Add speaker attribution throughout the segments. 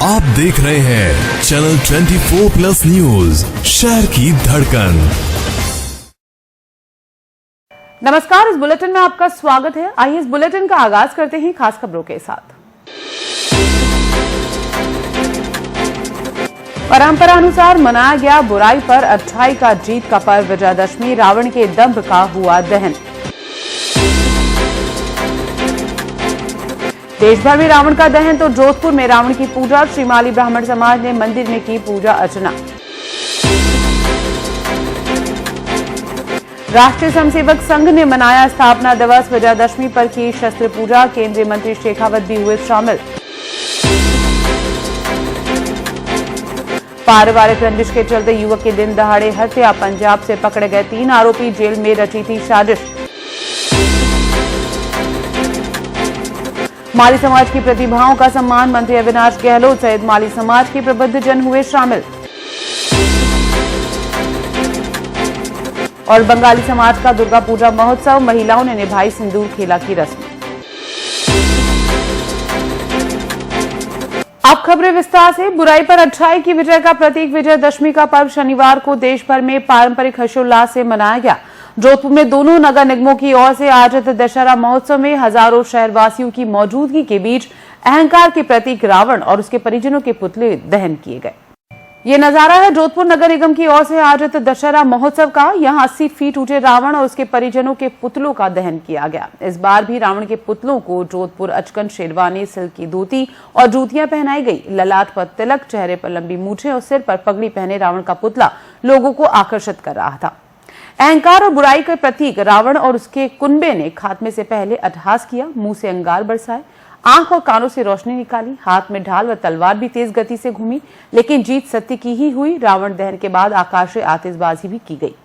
Speaker 1: आप देख रहे हैं चैनल 24+ न्यूज, शहर की धड़कन।
Speaker 2: नमस्कार, इस बुलेटिन में आपका स्वागत है। आइए इस बुलेटिन का आगाज करते हैं खास खबरों के साथ। परंपरा अनुसार मनाया गया बुराई पर अच्छाई का जीत का पर्व विजयादशमी। रावण के दंभ का हुआ दहन। देश भर में रावण का दहन तो जोधपुर में रावण की पूजा। श्रीमाली ब्राह्मण समाज ने मंदिर में की पूजा अर्चना। राष्ट्रीय स्वयंसेवक संघ ने मनाया स्थापना दिवस। विजयादशमी पर की शस्त्र पूजा। केंद्रीय मंत्री शेखावत भी हुए शामिल। पारिवारिक रंजिश के चलते युवक के दिन दहाड़े हत्या। पंजाब से पकड़े गए 3 आरोपी। जेल में रची थी साजिश। माली समाज की प्रतिभाओं का सम्मान। मंत्री अविनाश गहलोत सहित माली समाज के प्रबुद्ध जन हुए शामिल। और बंगाली समाज का दुर्गा पूजा महोत्सव। महिलाओं ने निभाई सिंदूर खेला की रस्म। अब खबरें विस्तार से। बुराई पर अच्छाई की विजय का प्रतीक विजयादशमी का पर्व शनिवार को देश भर में पारंपरिक हर्षोल्लास से मनाया गया। जोधपुर में दोनों नगर निगमों की ओर से आयोजित दशहरा महोत्सव में हजारों शहरवासियों की मौजूदगी के बीच अहंकार के प्रतीक रावण और उसके परिजनों के पुतले दहन किए गए। ये नजारा है जोधपुर नगर निगम की ओर से आयोजित दशहरा महोत्सव का। यहां 80 फीट ऊंचे रावण और उसके परिजनों के पुतलों का दहन किया गया। इस बार भी रावण के पुतलों को जोधपुर अचकन शेरवानी, सिल्क की धोती और जूतियां पहनाई गई। ललाट पर तिलक, चेहरे पर लंबी मूछें और सिर पर पगड़ी पहने रावण का पुतला लोगों को आकर्षित कर रहा था। अहंकार और बुराई के प्रतीक रावण और उसके कुनबे ने खात्मे से पहले अट्टहास किया। मुंह से अंगार बरसाए, आंख और कानों से रोशनी निकाली। हाथ में ढाल व तलवार भी तेज गति से घूमी, लेकिन जीत सत्य की ही हुई। रावण दहन के बाद आकाशीय आतिशबाजी भी की गई।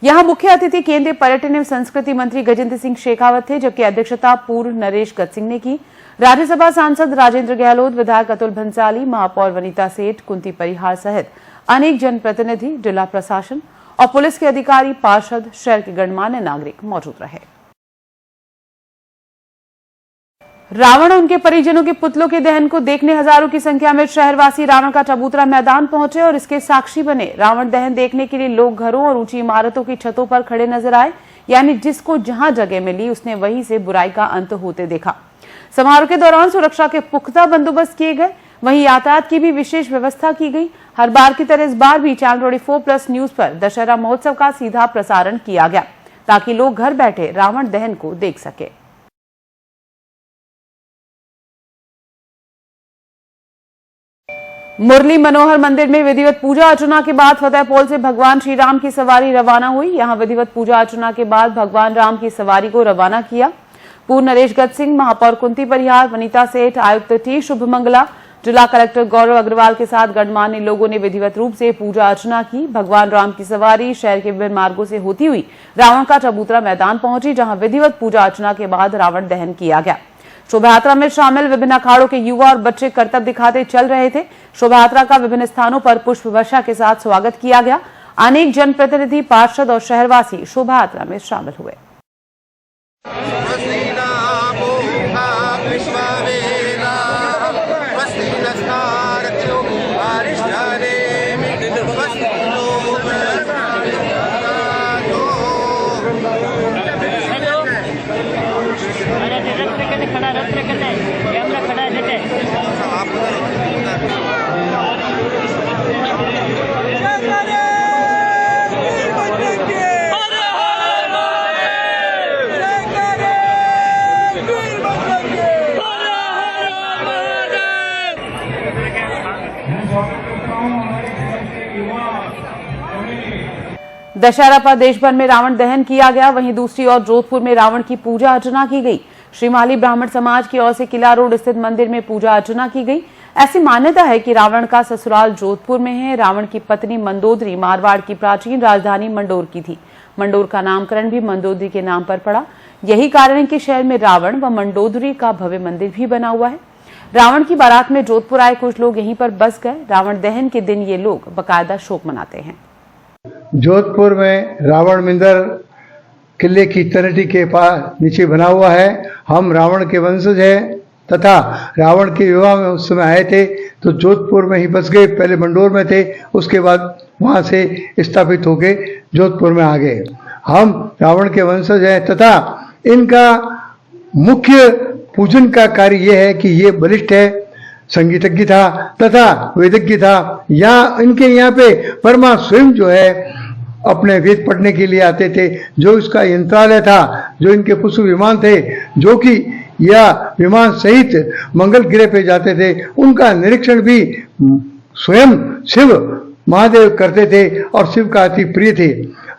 Speaker 2: यहां मुख्य अतिथि केंद्रीय पर्यटन एवं संस्कृति मंत्री गजेंद्र सिंह शेखावत थे, जबकि अध्यक्षता पूर्व नरेश गत सिंह ने की। राज्यसभा सांसद राजेंद्र गहलोत, विधायक अतुल भंसाली, महापौर वनीता सेठ, कुंती परिहार सहित अनेक जनप्रतिनिधि, जिला प्रशासन और पुलिस के अधिकारी, पार्षद, शहर के गणमान्य नागरिक मौजूद रहे। रावण और उनके परिजनों के पुतलों के दहन को देखने हजारों की संख्या में शहरवासी रावण का चबूतरा मैदान पहुंचे और इसके साक्षी बने। रावण दहन देखने के लिए लोग घरों और ऊंची इमारतों की छतों पर खड़े नजर आए, यानी जिसको जहां जगह मिली उसने वहीं से बुराई का अंत होते देखा। समारोह के दौरान सुरक्षा के पुख्ता बंदोबस्त किए गए, वहीं यातायात की भी विशेष व्यवस्था की गई। हर बार की तरह इस बार भी चैनल 24+ न्यूज पर दशहरा महोत्सव का सीधा प्रसारण किया गया, ताकि लोग घर बैठे रावण दहन को देख सके। मुरली मनोहर मंदिर में विधिवत पूजा अर्चना के बाद फतेहपोल से भगवान श्री राम की सवारी रवाना हुई। यहां विधिवत पूजा अर्चना के बाद भगवान राम की सवारी को रवाना किया। पूर्व नरेश गत सिंह, महापौर कुंती परिहार, वनीता सेठ, आयुक्त टी शुभमंगला, जिला कलेक्टर गौरव अग्रवाल के साथ गणमान्य लोगों ने विधिवत रूप से पूजा अर्चना की। भगवान राम की सवारी शहर के विभिन्न मार्गों से होती हुई रावण का चबूतरा मैदान पहुंची, जहां विधिवत पूजा अर्चना के बाद रावण दहन किया गया। शोभा यात्रा में शामिल विभिन्न अखाड़ों के युवा और बच्चे करतब दिखाते चल रहे थे। शोभा यात्रा का विभिन्न स्थानों पर पुष्प वर्षा के साथ स्वागत किया गया। अनेक जनप्रतिनिधि, पार्षद और शहरवासी शोभा यात्रा में शामिल हुए। दशहरा पर देश भर में रावण दहन किया गया। वहीं दूसरी ओर जोधपुर में रावण की पूजा अर्चना की गई। श्रीमाली ब्राह्मण समाज की ओर से किला रोड स्थित मंदिर में पूजा अर्चना की गई। ऐसी मान्यता है कि रावण का ससुराल जोधपुर में है। रावण की पत्नी मंदोदरी मारवाड़ की प्राचीन राजधानी मंडोर की थी। मंडोर का नामकरण भी मंदोदरी के नाम पर पड़ा। यही कारण है कि शहर में रावण व मंडोदरी का भव्य मंदिर भी बना हुआ है। रावण की बारात में जोधपुर आए कुछ लोग यहीं पर बस गए। रावण दहन के दिन ये लोग बाकायदा शोक मनाते हैं।
Speaker 3: जोधपुर में रावण मंदिर किले की तलहटी के पास नीचे बना हुआ है। हम रावण के वंशज हैं तथा रावण के विवाह में उस समय आए थे तो जोधपुर में ही बस गए। पहले मंडोर में थे, उसके बाद वहां से स्थापित होके जोधपुर में आ गए। हम रावण के वंशज हैं तथा इनका मुख्य पूजन का कार्य यह है कि ये बलिष्ठ है, संगीतज्ञ था तथा वेदज्ञ था। इनके यहाँ पे परमा स्वयं जो है अपने वेद पढ़ने के लिए आते थे। जो इसका यंत्रालय था, जो इनके पुष्प विमान थे, जो कि या विमान सहित मंगल ग्रह पे जाते थे, उनका निरीक्षण भी स्वयं शिव महादेव करते थे और शिव का अति प्रिय थे।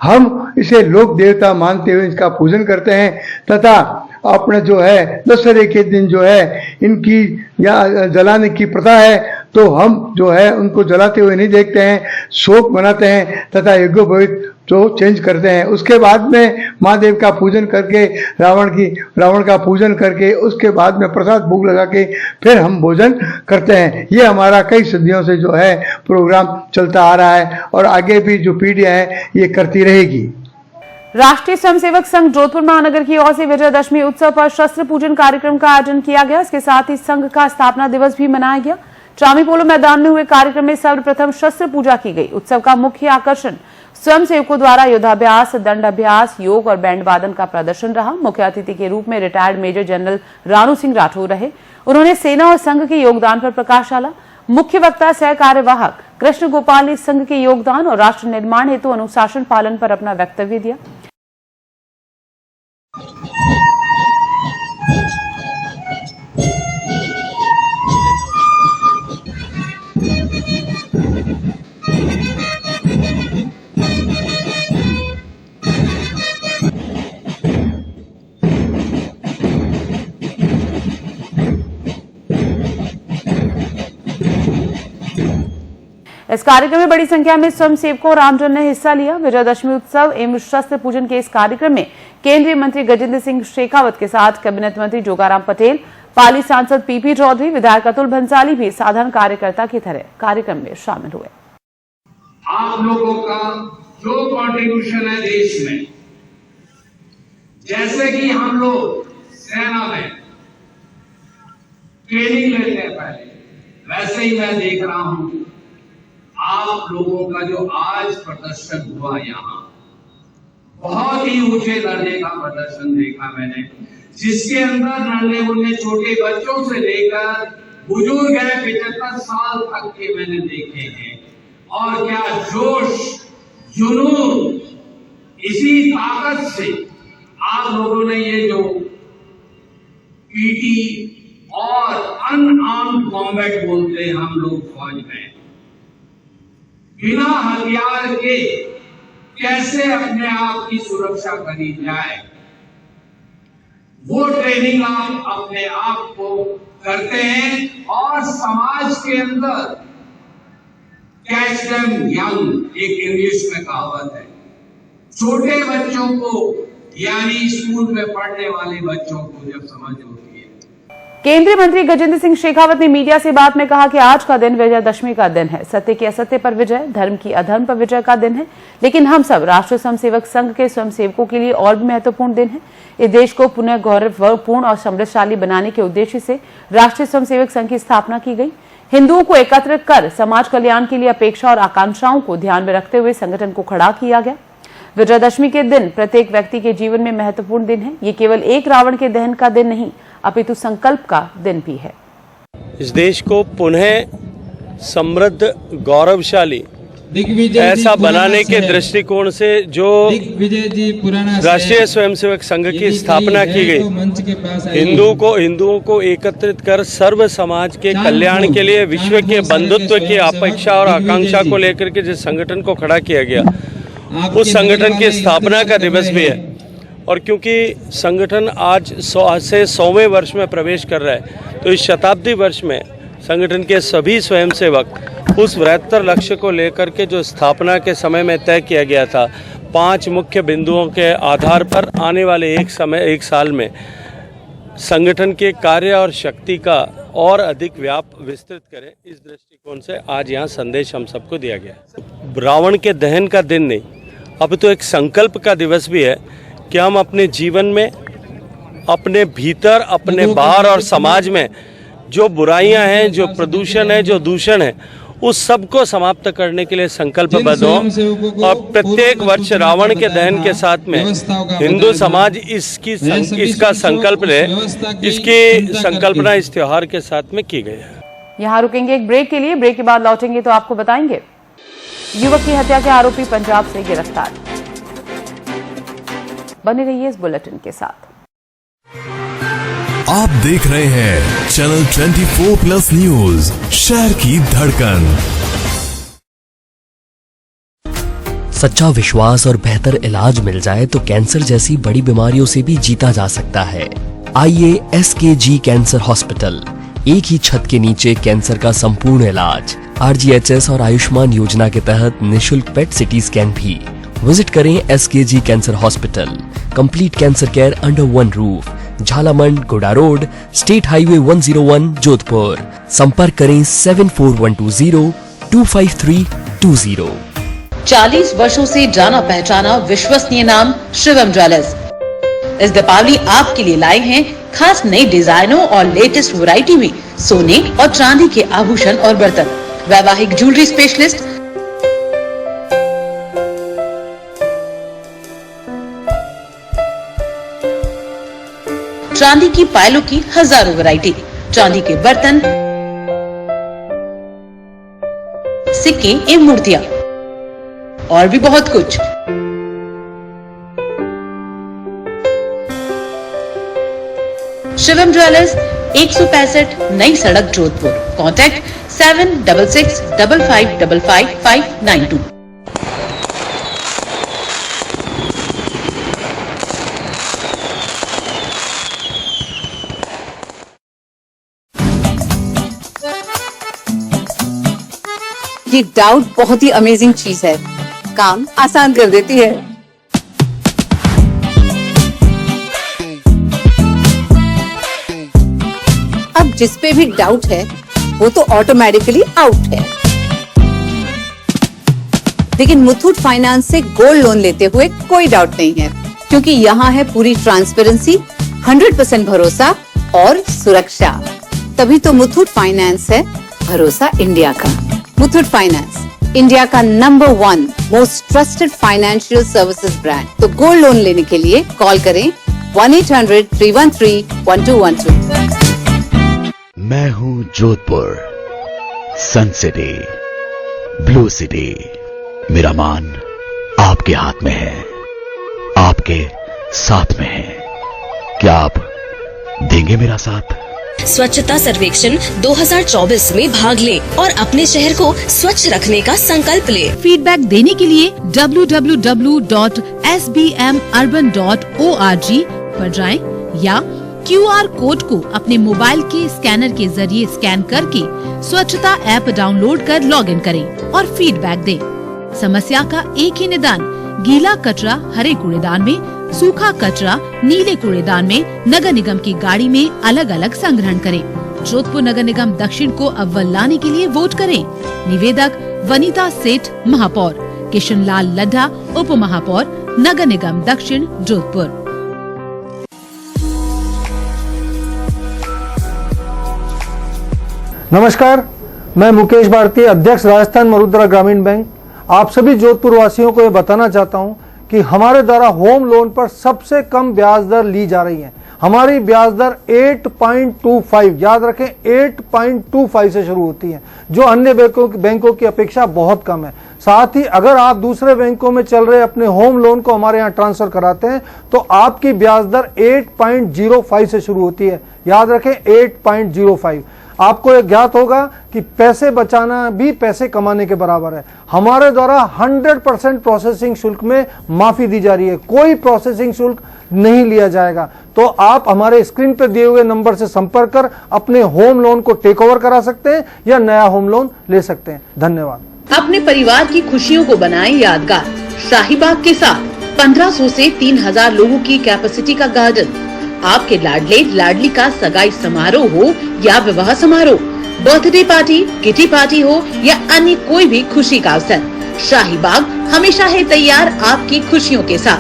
Speaker 3: हम इसे लोक देवता मानते हुए इसका पूजन करते हैं तथा अपने जो है दशहरे के दिन जो है इनकी या जलाने की प्रथा है, तो हम जो है उनको जलाते हुए नहीं देखते हैं, शोक मनाते हैं तथा यज्ञोपवीत जो चेंज करते हैं। उसके बाद में महादेव का पूजन करके रावण का पूजन करके उसके बाद में प्रसाद भोग लगा के फिर हम भोजन करते हैं। ये हमारा कई सदियों से जो है प्रोग्राम चलता आ रहा है और आगे भी जो पीढ़ियां हैं ये करती रहेगी।
Speaker 2: राष्ट्रीय स्वयंसेवक संघ जोधपुर महानगर की ओर से विजयदशमी उत्सव पर शस्त्र पूजन कार्यक्रम का आयोजन किया गया। इसके साथ ही संघ का स्थापना दिवस भी मनाया गया। ट्रामी पोलो मैदान में हुए कार्यक्रम में सर्वप्रथम शस्त्र पूजा की गई। उत्सव का मुख्य आकर्षण स्वयंसेवकों द्वारा युद्धाभ्यास, दंड अभ्यास, योग और बैंड वादन का प्रदर्शन रहा। मुख्य अतिथि के रूप में retired major general Ranu Singh Rathore रहे। उन्होंने सेना और संघ के योगदान पर प्रकाश डाला। मुख्य वक्ता सह कार्यवाहक कृष्ण गोपाल ने संघ के योगदान और राष्ट्र निर्माण हेतु अनुशासन पालन पर अपना वक्तव्य दिया। इस कार्यक्रम में बड़ी संख्या में स्वयंसेवकों और आमजन ने हिस्सा लिया। विजयदशमी उत्सव एवं शस्त्र पूजन के इस कार्यक्रम में केंद्रीय मंत्री गजेंद्र सिंह शेखावत के साथ कैबिनेट मंत्री जोगाराम पटेल, पाली सांसद पीपी चौधरी, विधायक अतुल भंसाली भी साधारण कार्यकर्ता की तरह कार्यक्रम में शामिल हुए।
Speaker 4: आप लोगों का जो कंट्रीब्यूशन है देश में, जैसे कि हम लोग सेना में ट्रेनिंग लेते हैं पहले, वैसे ही मैं देख रहा हूं आप लोगों का जो आज प्रदर्शन हुआ, यहाँ बहुत ही ऊंचे दर्जे का प्रदर्शन देखा मैंने, जिसके अंदर नन्हे मुन्ने छोटे बच्चों से लेकर बुजुर्ग है 75 साल तक के मैंने देखे हैं। और क्या जोश जुनून, इसी ताकत से आप लोगों ने ये जो पीटी और अनआर्म्ड कॉम्बैट बोलते हैं हम लोग फौज में, बिना हथियार के कैसे अपने आप की सुरक्षा करी जाए, वो ट्रेनिंग आप अपने आप को करते हैं। और समाज के अंदर कैच देम यंग, एक इंग्लिश में कहावत है, छोटे बच्चों को यानी स्कूल में पढ़ने वाले बच्चों को जब समझ होती है।
Speaker 2: केंद्रीय मंत्री गजेंद्र सिंह शेखावत ने मीडिया से बात में कहा कि आज का दिन विजयदशमी का दिन है। सत्य की असत्य पर विजय, धर्म की अधर्म पर विजय का दिन है। लेकिन हम सब राष्ट्रीय स्वयंसेवक संघ के स्वयंसेवकों के लिए और भी महत्वपूर्ण दिन है। इस देश को पुनः गौरवपूर्ण और समृद्धशाली बनाने के उद्देश्य से राष्ट्रीय स्वयंसेवक संघ की स्थापना की गई। हिंदुओं को एकत्र कर समाज कल्याण के लिए अपेक्षा और आकांक्षाओं को ध्यान में रखते हुए संगठन को खड़ा किया गया। विजयदशमी के दिन प्रत्येक व्यक्ति के जीवन में महत्वपूर्ण दिन है। ये केवल एक रावण के दहन का दिन नहीं, अपितु संकल्प का दिन भी है।
Speaker 5: इस देश को पुनः समृद्ध गौरवशाली ऐसा बनाने के दृष्टिकोण से जो राष्ट्रीय स्वयंसेवक संघ की स्थापना की गई, हिंदुओं को एकत्रित कर सर्व समाज के कल्याण के लिए विश्व के बंधुत्व की अपेक्षा और आकांक्षा को लेकर के जिस संगठन को खड़ा किया गया, उस संगठन की स्थापना का दिवस भी है। और क्योंकि संगठन आज से 100वें वर्ष में प्रवेश कर रहा है, तो इस शताब्दी वर्ष में संगठन के सभी स्वयंसेवक उस बृहत्तर लक्ष्य को लेकर के जो स्थापना के समय में तय किया गया था, 5 मुख्य बिंदुओं के आधार पर आने वाले एक साल में संगठन के कार्य और शक्ति का और अधिक विस्तृत करें, इस दृष्टिकोण से आज यहाँ संदेश हम सबको दिया गया। रावण के दहन का दिन नहीं, अब तो एक संकल्प का दिवस भी है कि हम अपने जीवन में, अपने भीतर, अपने बाहर और समाज में जो बुराइयां हैं, जो प्रदूषण है, जो दूषण है, उस सबको समाप्त करने के लिए संकल्पबद्ध हो। और प्रत्येक वर्ष रावण के दहन के साथ में हिंदू समाज इसका संकल्प ले, इसकी संकल्पना इस त्योहार के साथ में की गई है।
Speaker 2: यहाँ रुकेंगे एक ब्रेक के लिए। ब्रेक के बाद लौटेंगे तो आपको बताएंगे युवक की हत्या के आरोपी पंजाब से गिरफ्तार। बने रहिए इस बुलेटिन के साथ।
Speaker 1: आप देख रहे हैं चैनल 24+ न्यूज, शहर की धड़कन।
Speaker 6: सच्चा विश्वास और बेहतर इलाज मिल जाए तो कैंसर जैसी बड़ी बीमारियों से भी जीता जा सकता है। आइए SKG कैंसर हॉस्पिटल, एक ही छत के नीचे कैंसर का संपूर्ण इलाज। RGHS और आयुष्मान योजना के तहत निशुल्क पेट सिटी स्कैन भी। विजिट करें SKG cancer hospital, complete cancer care under one roof, Jhalamand, गोडा रोड, स्टेट हाईवे 101, जोधपुर। संपर्क करें 74120 25320।
Speaker 7: 40 वर्षों से जाना पहचाना विश्वसनीय नाम शिवम ज्वेलर्स इस दीपावली आपके लिए लाए हैं खास नए डिजाइनों और लेटेस्ट वैरायटी में सोने और चांदी के आभूषण और बर्तन। वैवाहिक ज्वेलरी स्पेशलिस्ट, चांदी की पायलों की हजारों वैरायटी, चांदी के बर्तन, सिक्के एवं मूर्तियां और भी बहुत कुछ। शिवम ज्वेलर्स 165 नई सड़क, जोधपुर। कॉन्टैक्ट 7665555592।
Speaker 8: ये डाउट बहुत ही अमेजिंग चीज है, काम आसान कर देती है। अब जिस पे भी डाउट है वो तो ऑटोमेटिकली आउट है। लेकिन मुथूट फाइनेंस से गोल्ड लोन लेते हुए कोई डाउट नहीं है, क्योंकि यहाँ है पूरी ट्रांसपेरेंसी, 100% भरोसा और सुरक्षा। तभी तो मुथूट फाइनेंस है भरोसा इंडिया का। मुथूट फाइनेंस, इंडिया का number 1 most trusted financial services brand. तो गोल्ड लोन लेने के लिए कॉल करें 1-800-313-1212।
Speaker 9: मैं हूँ जोधपुर, सन सिटी, ब्लू सिटी। मेरा मान आपके हाथ में है, आपके साथ में है। क्या आप देंगे मेरा साथ?
Speaker 10: स्वच्छता सर्वेक्षण 2024 में भाग लें और अपने शहर को स्वच्छ रखने का संकल्प लें।
Speaker 11: फीडबैक देने के लिए www.sbmurban.org पर जाएं या QR कोड को अपने मोबाइल के स्कैनर के जरिए स्कैन करके स्वच्छता ऐप डाउनलोड कर लॉगिन करें और फीडबैक दें। समस्या का एक ही निदान, गीला कचरा हरे कूड़ेदान में, सूखा कचरा नीले कूड़ेदान में नगर निगम की गाड़ी में अलग अलग संग्रहण करें। जोधपुर नगर निगम दक्षिण को अव्वल लाने के लिए वोट करें। निवेदक वनीता सेठ, महापौर, किशन लाल लड्ढा, उप महापौर, नगर निगम दक्षिण, जोधपुर।
Speaker 3: नमस्कार, मैं मुकेश भारती, अध्यक्ष राजस्थान मरुद्रा ग्रामीण बैंक। आप सभी जोधपुर वासियों को ये बताना चाहता हूं कि हमारे द्वारा होम लोन पर सबसे कम ब्याज दर ली जा रही है। हमारी ब्याज दर 8.25, याद रखें 8.25 से शुरू होती है, जो अन्य बैंकों की अपेक्षा बहुत कम है। साथ ही अगर आप दूसरे बैंकों में चल रहे अपने होम लोन को हमारे यहाँ ट्रांसफर कराते हैं तो आपकी ब्याज दर 8.05 से शुरू होती है, याद रखें 8.05।
Speaker 12: आपको ये ज्ञात होगा कि पैसे बचाना भी पैसे कमाने के बराबर है। हमारे द्वारा 100% प्रोसेसिंग शुल्क में माफी दी जा रही है, कोई प्रोसेसिंग शुल्क नहीं लिया जाएगा। तो आप हमारे स्क्रीन पर दिए हुए नंबर से संपर्क कर अपने होम लोन को टेक ओवर करा सकते हैं या नया होम लोन ले सकते हैं। धन्यवाद।
Speaker 7: अपने परिवार की खुशियों को बनाएं यादगार। शाहीबाग के साथ 1500 से 3000 लोगों की कैपेसिटी का गार्डन। आपके लाडले लाडली का सगाई समारोह हो या विवाह समारोह, बर्थडे पार्टी, किटी पार्टी हो या अन्य कोई भी खुशी का अवसर, शाहीबाग हमेशा है तैयार आपकी खुशियों के साथ।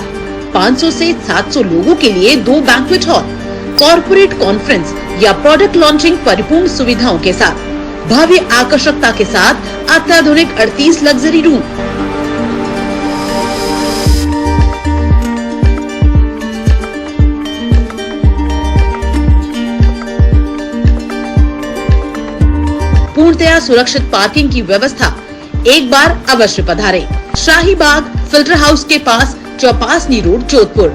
Speaker 7: 500 से 700 लोगों के लिए 2 बैंक्वेट हॉल, कॉर्पोरेट कॉन्फ्रेंस या प्रोडक्ट लॉन्चिंग परिपूर्ण सुविधाओं के साथ, भव्य आकर्षकता के साथ अत्याधुनिक 38 लग्जरी रूम। पूर्णतया सुरक्षित पार्किंग की व्यवस्था। एक बार अवश्य पधारें। शाहीबाग फिल्टर हाउस के पास, चौपासनी रोड, जोधपुर।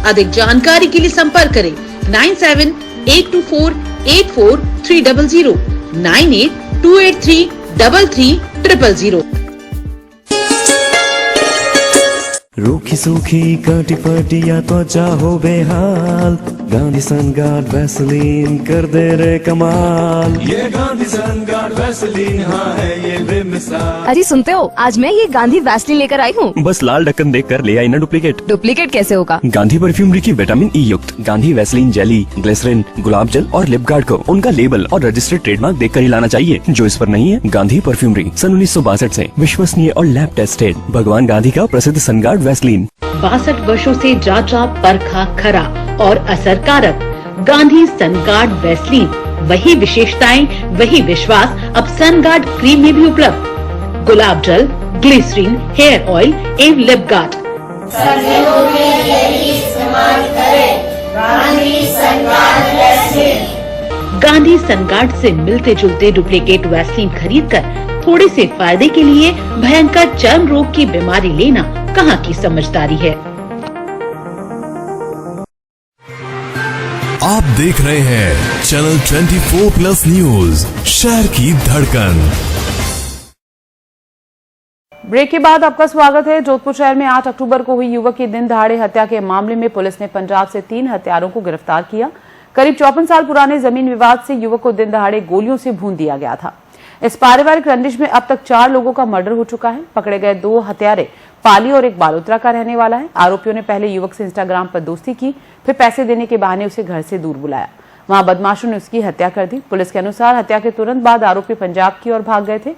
Speaker 7: अधिक जानकारी के लिए संपर्क करें 9782484300, 9828333300।
Speaker 13: रूखी सूखी काटी पटिया त्वचा हो बेहाल, गांधी सनगार्ड वैसलीन कर दे रे कमाल।
Speaker 1: ये गांधी सनगार्ड वैसलीन, हाँ है ये बेमिसाल।
Speaker 14: अरे सुनते हो, आज मैं ये गांधी वैसलीन लेकर आई हूँ।
Speaker 13: बस लाल ढक्कन देखकर ले आई ना डुप्लीकेट।
Speaker 14: डुप्लीकेट कैसे होगा?
Speaker 13: गांधी परफ्यूमरी की विटामिन ई युक्त गांधी वैसलीन जेली, ग्लिसरीन, गुलाब जल और लिप गार्ड को उनका लेबल और रजिस्टर्ड ट्रेडमार्क देखकर ही लाना चाहिए। जो इस पर नहीं है, गांधी परफ्यूमरी सन 1962 से विश्वसनीय और लैब टेस्टेड भगवान गांधी का प्रसिद्ध सनगार्ड वैसलीन।
Speaker 7: 62 वर्षों से जांचा परखा खरा और असरकारक गांधी सनगार्ड वैसलीन। वही विशेषताएं, वही विश्वास अब सनगार्ड क्रीम में भी उपलब्ध। गुलाब जल, ग्लिसरीन, हेयर ऑयल एवं लिप गार्ड। गांधी सनगार्ड से मिलते जुलते डुप्लीकेट वैसलीन खरीदकर थोड़े से फायदे के लिए भयंकर चर्म रोग की बीमारी लेना कहाँ की समझदारी है।
Speaker 1: आप देख रहे हैं चैनल 24+ न्यूज, शहर की धड़कन।
Speaker 2: ब्रेक के बाद आपका स्वागत है। जोधपुर शहर में 8 अक्टूबर को हुई युवक की दिन दहाड़े हत्या के मामले में पुलिस ने पंजाब से 3 हत्यारों को गिरफ्तार किया। करीब 54 साल पुराने जमीन विवाद से युवक को दिन दहाड़े गोलियों से भून दिया गया था। इस पारिवारिक रंजिश में अब तक 4 लोगों का मर्डर हो चुका है। पकड़े गए 2 हत्यारे पाली और एक बालोतरा का रहने वाला है। आरोपियों ने पहले युवक से इंस्टाग्राम पर दोस्ती की, फिर पैसे देने के बहाने उसे घर से दूर बुलाया। वहां बदमाशों ने उसकी हत्या कर दी। पुलिस के अनुसार हत्या के तुरंत बाद आरोपी पंजाब की ओर भाग गए थे।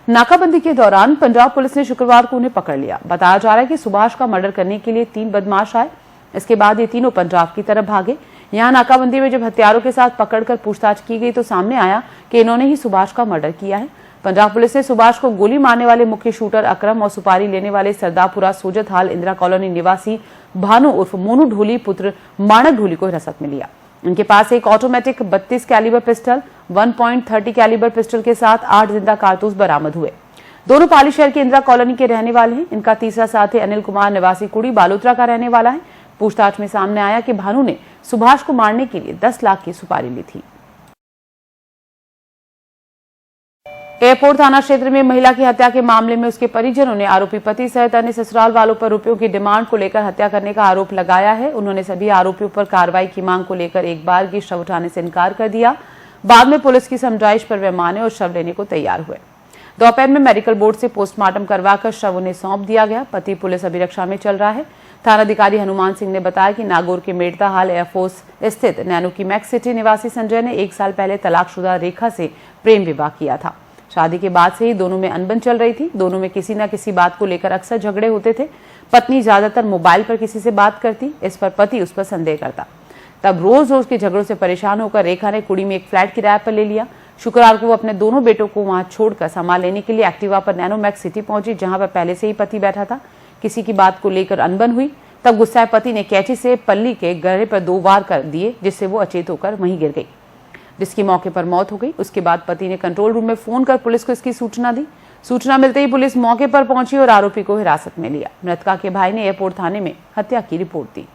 Speaker 2: नाकाबंदी के दौरान पंजाब पुलिस ने शुक्रवार को उन्हें पकड़ लिया। बताया जा रहा है कि सुभाष का मर्डर करने के लिए 3 बदमाश आए। इसके बाद ये तीनों पंजाब की तरफ भागे। यहाँ नाकाबंदी में जब हत्यारों के साथ पकड़कर पूछताछ की गई तो सामने आया कि इन्होंने ही सुभाष का मर्डर किया है। पंजाब पुलिस ने सुभाष को गोली मारने वाले मुख्य शूटर अकरम और सुपारी लेने वाले सरदारपुरा सोजत हाल इंदिरा कॉलोनी निवासी भानु उर्फ मोनू ढोली पुत्र माणक ढोली को हिरासत में लिया। इनके पास एक automatic 32 calibre pistol, 1.30 calibre pistol के साथ 8 जिंदा कारतूस बरामद हुए। दोनों पाली शहर के इंदिरा कॉलोनी के रहने वाले हैं। इनका तीसरा साथी अनिल कुमार निवासी कुड़ी बालोतरा का रहने वाला है। पूछताछ में सामने आया कि भानु ने सुभाष को मारने के लिए 10 लाख की सुपारी ली थी। एयरपोर्ट थाना क्षेत्र में महिला की हत्या के मामले में उसके परिजनों ने आरोपी पति सहित अन्य ससुराल वालों पर रुपयों की डिमांड को लेकर हत्या करने का आरोप लगाया है। उन्होंने सभी आरोपियों पर कार्रवाई की मांग को लेकर एक बार की शव उठाने से इनकार कर दिया। बाद में पुलिस की समझाइश पर वे माने और शव लेने को तैयार हुए। दोपहर में मेडिकल बोर्ड से पोस्टमार्टम करवाकर शव उन्हें सौंप दिया गया। पति पुलिस अभिरक्षा में चल रहा है। थानाधिकारी हनुमान सिंह ने बताया कि नागौर के मेड़ता हाल एयरफोर्स स्थित नैनो की मैक्स सिटी निवासी संजय ने 1 साल पहले तलाकशुदा रेखा से प्रेम विवाह किया था। शादी के बाद से ही दोनों में अनबन चल रही थी। दोनों में किसी न किसी बात को लेकर अक्सर झगड़े होते थे। पत्नी ज्यादातर मोबाइल पर किसी से बात करती, इस पर पति उस पर संदेह करता। तब रोज रोज के झगड़ों से परेशान होकर रेखा ने कुड़ी में एक फ्लैट किराए पर ले लिया। शुक्रवार को वो अपने दोनों बेटों को वहां छोड़कर सामान लेने के लिए एक्टिवा पर नैनो मैक्स सिटी पहुंची, जहां पर पहले से ही पति बैठा था। किसी की बात को लेकर अनबन हुई। तब गुस्साए पति ने कैंची से पल्ली के गहरे पर 2 वार कर दिए, जिससे वो अचेत होकर वहीं गिर गई, जिसकी मौके पर मौत हो गई। उसके बाद पति ने कंट्रोल रूम में फोन कर पुलिस को इसकी सूचना दी। सूचना मिलते ही पुलिस मौके पर पहुंची और आरोपी को हिरासत में लिया। मृतका के भाई ने एयरपोर्ट थाने में हत्या की रिपोर्ट दी।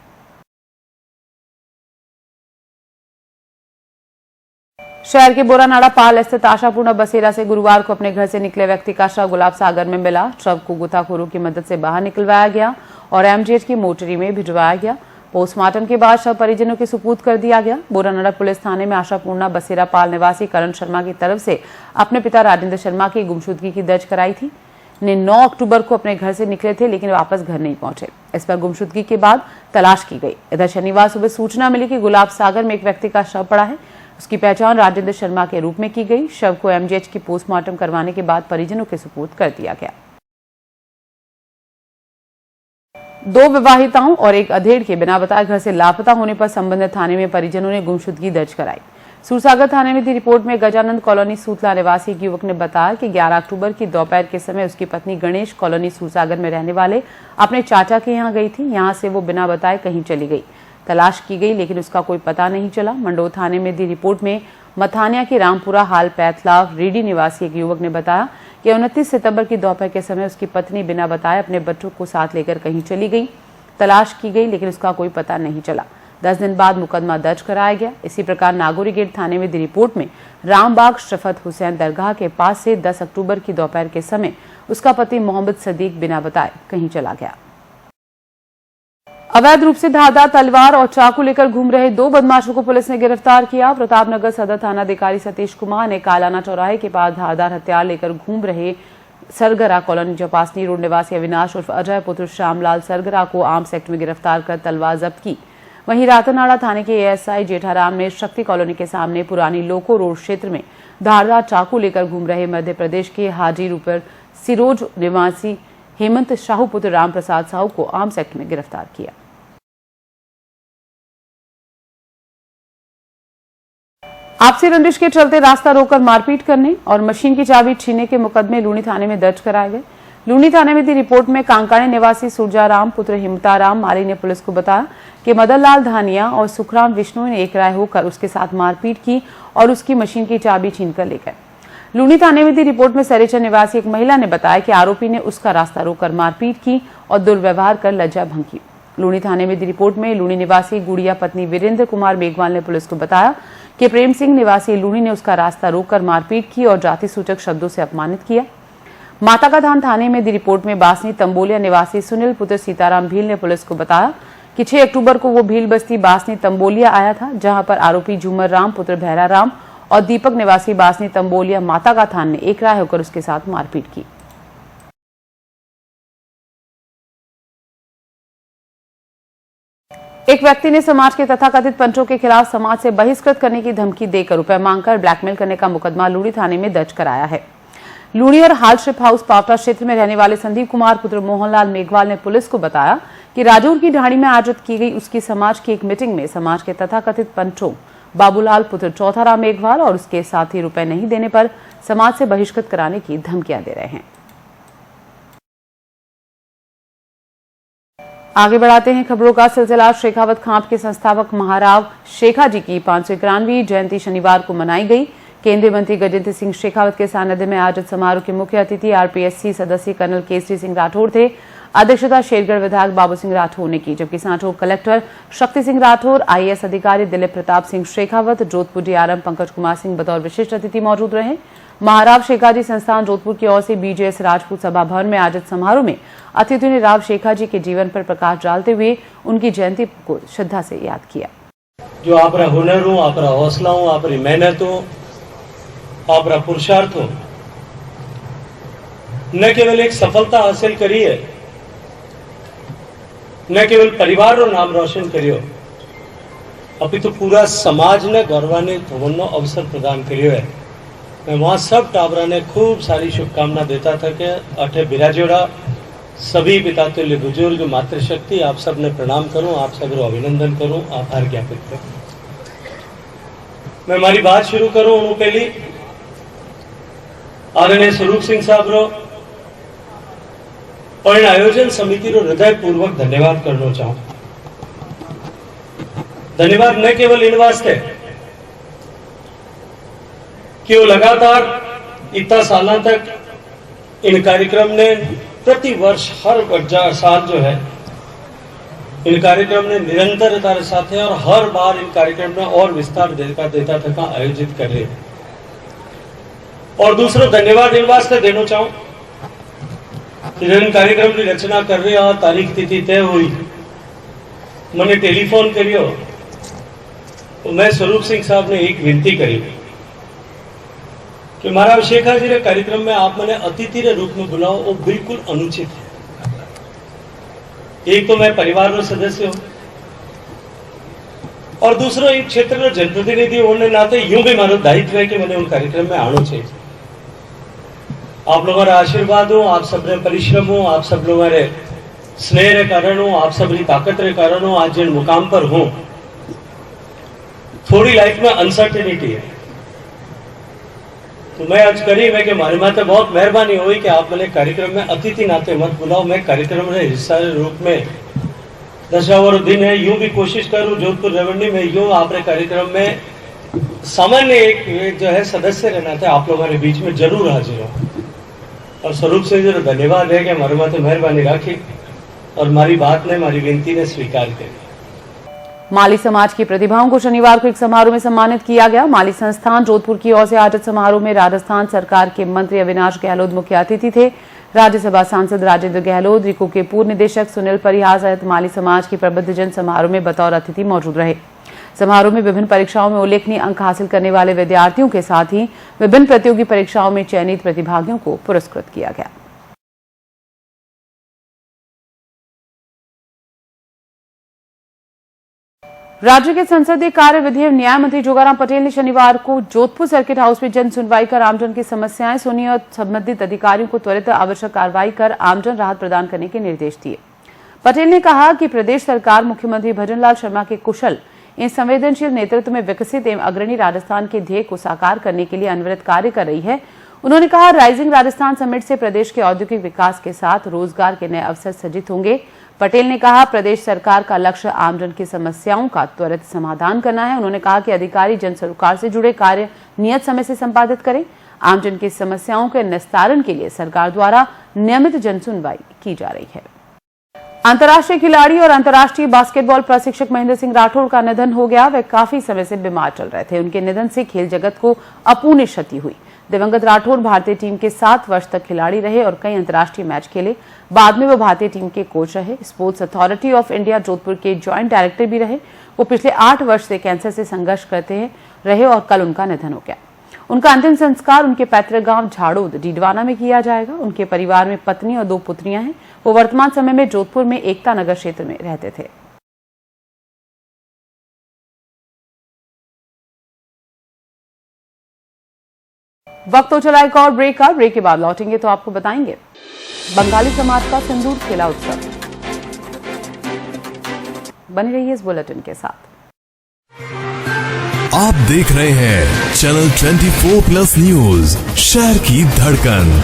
Speaker 2: शहर के बोरानाड़ा पाल स्थित आशापूर्ण बसेरा से गुरुवार को अपने घर से निकले व्यक्ति का शव गुलाब सागर में मिला। शव को गोताखोरों की मदद से बाहर निकलवाया गया और एमजीएच की मोर्चरी में भिजवाया गया। पोस्टमार्टम के बाद शव परिजनों के सुपुर्द कर दिया गया। बोरानाड़ा पुलिस थाने में आशापूर्णा बसेरा पाल निवासी करण शर्मा की तरफ से अपने पिता राजेंद्र शर्मा की गुमशुदगी की दर्ज कराई थी। ने 9 अक्टूबर को अपने घर से निकले थे लेकिन वापस घर नहीं पहुंचे। इस पर गुमशुदगी के बाद तलाश की गई। इधर शनिवार सुबह सूचना मिली कि गुलाब सागर में एक व्यक्ति का शव पड़ा है। उसकी पहचान राजेंद्र शर्मा के रूप में की गई। शव को एमजीएच की पोस्टमार्टम करवाने के बाद परिजनों के सुपुर्द कर दिया गया। 2 विवाहिताओं और एक अधेड़ के बिना बताए घर से लापता होने पर संबंधित थाने में परिजनों ने गुमशुदगी दर्ज कराई। सूरसागर थाने में दी रिपोर्ट में गजानंद कॉलोनी सूतला निवासी एक युवक ने बताया कि 11 अक्टूबर की दोपहर के समय उसकी पत्नी गणेश कॉलोनी सूरसागर में रहने वाले अपने चाचा के यहां गई थी। यहां से वो बिना बताए कहीं चली गई। तलाश की गई लेकिन उसका कोई पता नहीं चला। मंडोर थाने में दी रिपोर्ट में मथानिया के रामपुरा हाल पैथलाव रेडी निवासी एक युवक ने बताया कि 29 सितंबर की दोपहर के समय उसकी पत्नी बिना बताए अपने बच्चों को साथ लेकर कहीं चली गई। तलाश की गई लेकिन उसका कोई पता नहीं चला। 10 दिन बाद मुकदमा दर्ज कराया गया। इसी प्रकार नागौरी गेट थाने में दी रिपोर्ट में रामबाग शफत हुसैन दरगाह के पास से 10 अक्टूबर की दोपहर के समय उसका पति मोहम्मद सदीक बिना बताए कहीं चला गया। अवैध रूप से धारदार तलवार और चाकू लेकर घूम रहे 2 बदमाशों को पुलिस ने गिरफ्तार किया। प्रतापनगर सदर थानाधिकारी सतीश कुमार ने कालाना चौराहे के पास धारदार हथियार लेकर घूम रहे सरगरा कॉलोनी चौपासनी रोड निवासी अविनाश उर्फ अजय पुत्र श्यामलाल सरगरा को आर्म्स एक्ट में गिरफ्तार कर तलवार जब्त की। वहीं रातनाड़ा थाने के एएसआई जेठाराम ने शक्ति कॉलोनी के सामने पुरानी लोको रोड क्षेत्र में धारदार चाकू लेकर घूम रहे मध्य प्रदेश के हाजीर ऊपर सिरोज निवासी हेमंत साहू पुत्र राम प्रसाद साहू को आर्म्स एक्ट में गिरफ्तार किया। आपसी रंजिश के चलते रास्ता रोककर मारपीट करने और मशीन की चाबी छीनने के मुकदमे लूनी थाने में दर्ज कराए गए। लूनी थाने में दी रिपोर्ट में कांकाणी निवासी सुरजाराम पुत्र हिमताराम माली ने पुलिस को बताया कि मदनलाल धानिया और सुखराम विष्णु ने एक राय होकर उसके साथ मारपीट की और उसकी मशीन की चाबी छीनकर ले गए। लूनी थाने में दी रिपोर्ट में सरेचा निवासी एक महिला ने बताया कि आरोपी ने उसका रास्ता रोककर मारपीट की और दुर्व्यवहार कर लज्जा भंग की। लूनी थाने में दी रिपोर्ट में लूनी निवासी गुड़िया पत्नी वीरेंद्र कुमार मेघवाल ने पुलिस को बताया कि प्रेम सिंह निवासी लूनी ने उसका रास्ता रोककर मारपीट की और जाति सूचक शब्दों से अपमानित किया। माता का धाम थाने में दी रिपोर्ट में बासनी तंबोलिया निवासी सुनील पुत्र सीताराम भील ने पुलिस को बताया कि 6 अक्टूबर को वो भील बस्ती बासनी तंबोलिया आया था, जहां पर आरोपी झूमर राम पुत्र भैरा राम और दीपक निवासी बासनी तंबोलिया माता का थान ने एक राय होकर उसके साथ मारपीट की। एक व्यक्ति ने समाज के तथाकथित पंचों के खिलाफ समाज से बहिष्कृत करने की धमकी देकर रुपए मांगकर ब्लैकमेल करने का मुकदमा लूनी थाने में दर्ज कराया है। लूनी और हालशिप हाउस पावटा क्षेत्र में रहने वाले संदीप कुमार पुत्र मोहनलाल मेघवाल ने पुलिस को बताया कि राजौर की ढाणी में आयोजित की गई उसकी समाज की एक मीटिंग में समाज के तथाकथित पंचों बाबूलाल पुत्र चौथाराम मेघवाल और उसके साथी रुपए नहीं देने पर समाज से बहिष्कृत कराने की धमकियां दे रहे हैं। आगे बढ़ाते हैं खबरों का सिलसिला। शेखावत खांप के संस्थापक महाराव शेखा जी की 591वीं जयंती शनिवार को मनाई गई। केंद्रीय मंत्री गजेंद्र सिंह शेखावत के सानिध्य में आयोजित समारोह के मुख्य अतिथि आरपीएससी सदस्य कर्नल केसरी सिंह राठौर थे। अध्यक्षता शेरगढ़ विधायक बाबू सिंह राठौर ने की, जबकि सांचौर कलेक्टर शक्ति सिंह राठौर, आईएएस अधिकारी दिलीप प्रताप सिंह शेखावत, जोधपुर डीआरएम पंकज कुमार सिंह बतौर विशिष्ट अतिथि मौजूद रहे। महाराव शेखा जी संस्थान जोधपुर की ओर से बीजेएस राजपूत सभा भवन में आयोजित समारोह में अतिथियों ने राव शेखा जी के जीवन पर प्रकाश डालते हुए उनकी जयंती को श्रद्धा से याद किया।
Speaker 5: जो आपरा हुनर हो, आपरा हौसला हो, आपरी मेहनत हो, आपरा पुरुषार्थ हो, न केवल एक सफलता हासिल करी है, न केवल परिवार रो नाम रोशन करियो, अपितु पूरा समाज ने गौरवान्वित होने अवसर प्रदान करियो है। मैं वहाँ सब टाबरा ने खूब सारी शुभकामना देता था कि अठे बिराजोड़ा सभी पिता तुल्य बुजुर्ग मातृशक्ति आप सब ने प्रणाम करूं, आप सब अभिनंदन करूं, आभार ज्ञापित करूं। मैं हमारी बात शुरू करूं उन पहली आदरणीय स्वरूप सिंह साहब रो और इन आयोजन समिति रो हृदय पूर्वक धन्यवाद करना चाहूं। धन्यवाद न केवल इन वास्ते कि वो लगातार इतना साल तक इन कार्यक्रम ने प्रति वर्ष हर साल जो है इन कार्यक्रम ने निरंतरता के साथ है और हर बार इन कार्यक्रम में और विस्तार देता तक आयोजित कर रहे हैं। और दूसरा धन्यवाद इन वास्ते देना चाहूं कि इन कार्यक्रम की रचना कर रहे और तारीख तिथि तय हुई मैंने टेलीफोन करियो तो मैं स्वरूप सिंह साहब ने एक विनती करी कि मारा शेखा जी कार्यक्रम में आप मैंने अतिथि के रूप में बुलाओ वो बिल्कुल अनुचित है। एक तो मैं परिवार का सदस्य हूं और दूसरा एक क्षेत्र का जनप्रतिनिधि होने नाते यूं भी मारो दायित्व है कि मैंने उन कार्यक्रम में आना चाहिए। आप लोगों का आशीर्वाद हो, आप सब परिश्रम हो, आप सब लोगों के स्नेह के कारण हो, आप सब ताकत के कारण हो आज जिन मुकाम पर हो। थोड़ी लाइफ में अनसर्टेनिटी है तो मैं आज करीब है कि हमारे माते बहुत मेहरबानी हुई कि आप मैंने कार्यक्रम में अतिथि नाते मत बुलाओ। मैं कार्यक्रम में हिस्सा रूप में दशावर दिन है यूं भी कोशिश करूं जोधपुर रेवन्यू में यूं आपने कार्यक्रम में सामान्य एक जो है सदस्य रहना था आप लोगों के बीच में जरूर हाजिर हो। और स्वरूप सिंह जी धन्यवाद है कि हमारे माते मेहरबानी राखी और हमारी बात ने हमारी विनती ने स्वीकार करी।
Speaker 2: माली समाज की प्रतिभाओं को शनिवार को एक समारोह में सम्मानित किया गया। माली संस्थान जोधपुर की ओर से आयोजित समारोह में राजस्थान सरकार के मंत्री अविनाश गहलोत मुख्य अतिथि थे। राज्यसभा सांसद राजेंद्र गहलोत, रिको के पूर्व निदेशक सुनील परिहार सहित माली समाज के प्रबुद्धजन समारोह में बतौर अतिथि मौजूद रहे। समारोह में विभिन्न परीक्षाओं में उल्लेखनीय अंक हासिल करने वाले विद्यार्थियों के साथ ही विभिन्न प्रतियोगी परीक्षाओं में चयनित प्रतिभागियों को पुरस्कृत किया गया। राज्य के संसदीय कार्य विधि एवं न्याय मंत्री जोगाराम पटेल ने शनिवार को जोधपुर सर्किट हाउस में जन सुनवाई कर आमजन की समस्याएं सुनी और संबंधित अधिकारियों को त्वरित आवश्यक कार्रवाई कर आमजन राहत प्रदान करने के निर्देश दिए। पटेल ने कहा कि प्रदेश सरकार मुख्यमंत्री भजनलाल शर्मा के कुशल इन संवेदनशील नेतृत्व में विकसित एवं अग्रणी राजस्थान के ध्येय को साकार करने के लिए अनवरत कार्य कर रही है। उन्होंने कहा, राइजिंग राजस्थान समिट से प्रदेश के औद्योगिक विकास के साथ रोजगार के नए अवसर सृजित होंगे। पटेल ने कहा, प्रदेश सरकार का लक्ष्य आमजन की समस्याओं का त्वरित समाधान करना है। उन्होंने कहा कि अधिकारी जन सरोकार से जुड़े कार्य नियत समय से संपादित करें। आमजन की समस्याओं के निस्तारण के लिए सरकार द्वारा नियमित जन सुनवाई की जा रही है। अंतर्राष्ट्रीय खिलाड़ी और अंतर्राष्ट्रीय बास्केटबॉल प्रशिक्षक महेंद्र सिंह राठौड़ का निधन हो गया। वे काफी समय से बीमार चल रहे थे। उनके निधन से खेल जगत को अपूर्णीय क्षति हुई। दिवंगत राठौड़ भारतीय टीम के 7 वर्ष तक खिलाड़ी रहे और कई अंतर्राष्ट्रीय मैच खेले। बाद में वो भारतीय टीम के कोच रहे। Sports authority of India Jodhpur के ज्वाइंट डायरेक्टर भी रहे। वो पिछले 8 वर्ष से कैंसर से संघर्ष करते रहे और कल उनका निधन हो गया। उनका अंतिम संस्कार उनके पैतृक गांव झाड़ोद डीडवाना में किया जाएगा। उनके परिवार में पत्नी और 2 पुत्रियां हैं। वो वर्तमान समय में जोधपुर में एकता नगर क्षेत्र में रहते थे। वक्त हो चला एक और ब्रेक का। ब्रेक के बाद लौटेंगे तो आपको बताएंगे बंगाली समाज का सिंदूर खेला उत्सव। बने रहिए इस बुलेटिन के साथ।
Speaker 1: आप देख रहे हैं चैनल 24+ न्यूज, शहर की धड़कन।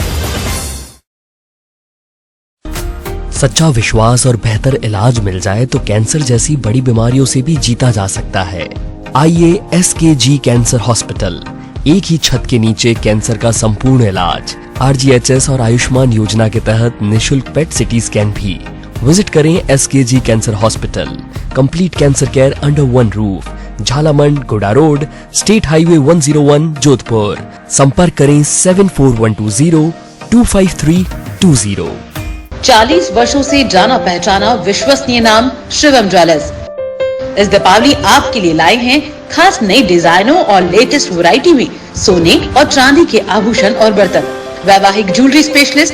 Speaker 6: सच्चा विश्वास और बेहतर इलाज मिल जाए तो कैंसर जैसी बड़ी बीमारियों से भी जीता जा सकता है। आइए SKG कैंसर हॉस्पिटल, एक ही छत के नीचे कैंसर का संपूर्ण इलाज। RGHS और आयुष्मान योजना के तहत निशुल्क पेट सिटी स्कैन भी। विजिट करें SKG cancer hospital, complete cancer care under one roof, Jhalamand, गोडा रोड, स्टेट हाईवे 101 जोधपुर। संपर्क करें 7412025320।
Speaker 7: 40 वर्षों से जाना पहचाना विश्वसनीय नाम शिवम ज्वेलर्स इस दीपावली आपके लिए लाए हैं खास नई डिजाइनों और लेटेस्ट वैरायटी में सोने और चांदी के आभूषण और बर्तन। वैवाहिक ज्वेलरी स्पेशलिस्ट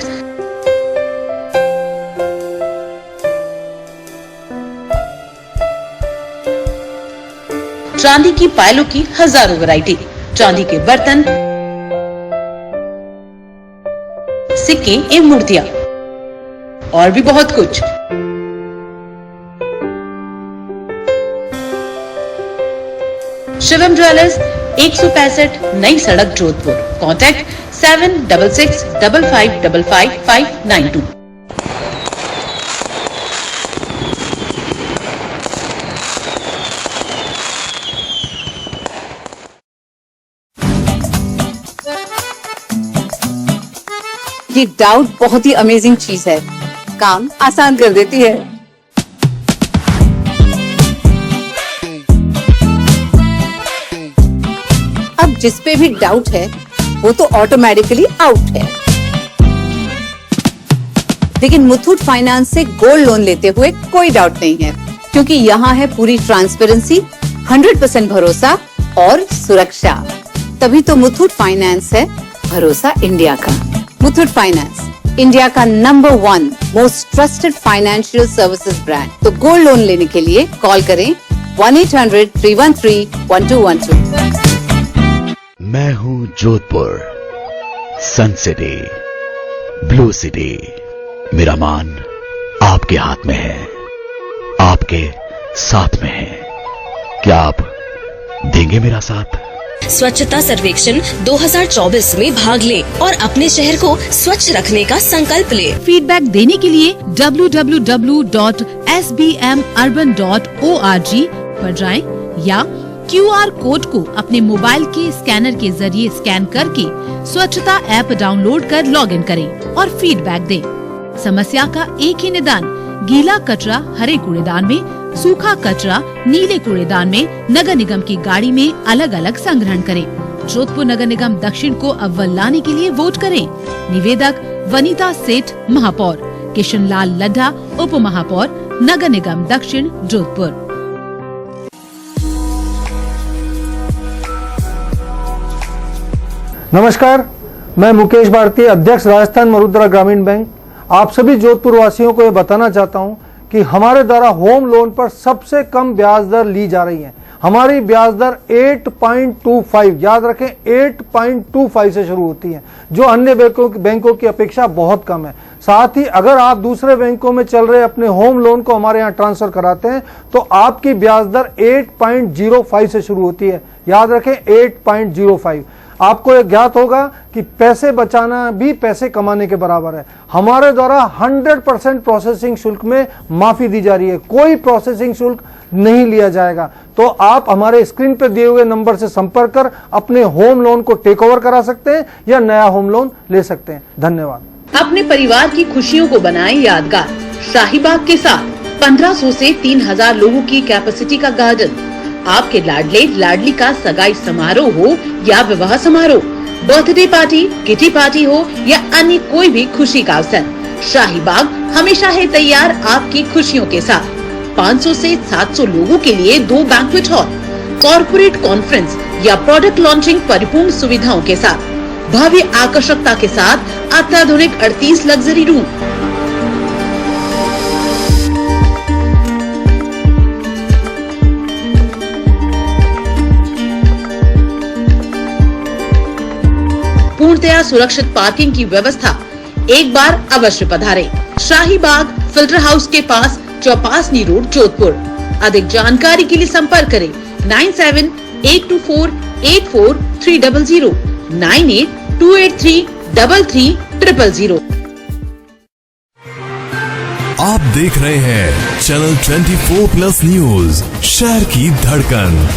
Speaker 7: चांदी की पायलों की हजारों वैरायटी, चांदी के बर्तन, सिक्के एवं मूर्तियां और भी बहुत कुछ। शिवम ज्वेलर्स 165 नई सड़क जोधपुर। कॉन्टैक्ट 7665555592।
Speaker 8: ये डाउट बहुत ही अमेजिंग चीज है, काम आसान कर देती है। जिस पे भी डाउट है वो तो ऑटोमेटिकली आउट है। लेकिन मुथूट फाइनेंस से गोल्ड लोन लेते हुए कोई डाउट नहीं है, क्योंकि यहाँ है पूरी ट्रांसपेरेंसी, 100% भरोसा और सुरक्षा। तभी तो मुथूट फाइनेंस है भरोसा इंडिया का। मुथूट फाइनेंस, इंडिया का number 1 most trusted financial services brand. तो गोल्ड लोन लेने के लिए कॉल करें 1-800-313-1212।
Speaker 9: मैं हूं जोधपुर, सन सिटी, ब्लू सिटी। मेरा मान आपके हाथ में है, आपके साथ में है। क्या आप देंगे मेरा साथ?
Speaker 10: स्वच्छता सर्वेक्षण 2024 में भाग ले और अपने शहर को स्वच्छ रखने का संकल्प ले।
Speaker 11: फीडबैक देने के लिए www.sbmurban.org पर जाएं या QR कोड को अपने मोबाइल के स्कैनर के जरिए स्कैन करके स्वच्छता ऐप डाउनलोड कर लॉगिन करें और फीडबैक दें। समस्या का एक ही निदान, गीला कचरा हरे कूड़ेदान में, सूखा कचरा नीले कूड़ेदान में नगर निगम की गाड़ी में अलग अलग संग्रहण करें। जोधपुर नगर निगम दक्षिण को अव्वल लाने के लिए वोट करें। निवेदक वनीता सेठ महापौर, किशन लाल लड्ढा उप महापौर, नगर निगम दक्षिण जोधपुर।
Speaker 12: नमस्कार, मैं मुकेश भारती, अध्यक्ष राजस्थान मरुद्रा ग्रामीण बैंक। आप सभी जोधपुर वासियों को ये बताना चाहता हूं कि हमारे द्वारा होम लोन पर सबसे कम ब्याज दर ली जा रही है। हमारी ब्याज दर 8.25, याद रखें 8.25 से शुरू होती है, जो अन्य बैंकों की अपेक्षा बहुत कम है। साथ ही अगर आप दूसरे बैंकों में चल रहे अपने होम लोन को हमारे यहाँ ट्रांसफर कराते हैं तो आपकी ब्याज दर 8.05 से शुरू होती है। याद रखें 8.05। आपको यह ज्ञात होगा कि पैसे बचाना भी पैसे कमाने के बराबर है। हमारे द्वारा 100% प्रोसेसिंग शुल्क में माफी दी जा रही है, कोई प्रोसेसिंग शुल्क नहीं लिया जाएगा। तो आप हमारे स्क्रीन पर दिए हुए नंबर से संपर्क कर अपने होम लोन को टेक ओवर करा सकते हैं या नया होम लोन ले सकते हैं। धन्यवाद।
Speaker 7: अपने परिवार की खुशियों को बनाएं यादगार शाहीबाग के साथ 1500 से 3000 लोगों की कैपेसिटी का गार्डन। आपके लाडले लाडली का सगाई समारोह हो या विवाह समारोह, बर्थडे पार्टी, किटी पार्टी हो या अन्य कोई भी खुशी का अवसर, शाहीबाग हमेशा है तैयार आपकी खुशियों के साथ। 500 से 700 लोगों के लिए 2 बैंक्वेट हॉल, कॉर्पोरेट कॉन्फ्रेंस या प्रोडक्ट लॉन्चिंग परिपूर्ण सुविधाओं के साथ, भव्य आकर्षकता के साथ अत्याधुनिक 38 लग्जरी रूम। पूर्णतया सुरक्षित पार्किंग की व्यवस्था। एक बार अवश्य पधारें। शाहीबाग फिल्टर हाउस के पास, चौपासनी रोड, जोधपुर। अधिक जानकारी के लिए संपर्क करें 9782484300, 9828333300।
Speaker 1: आप देख रहे हैं चैनल 24+ न्यूज, शहर की धड़कन।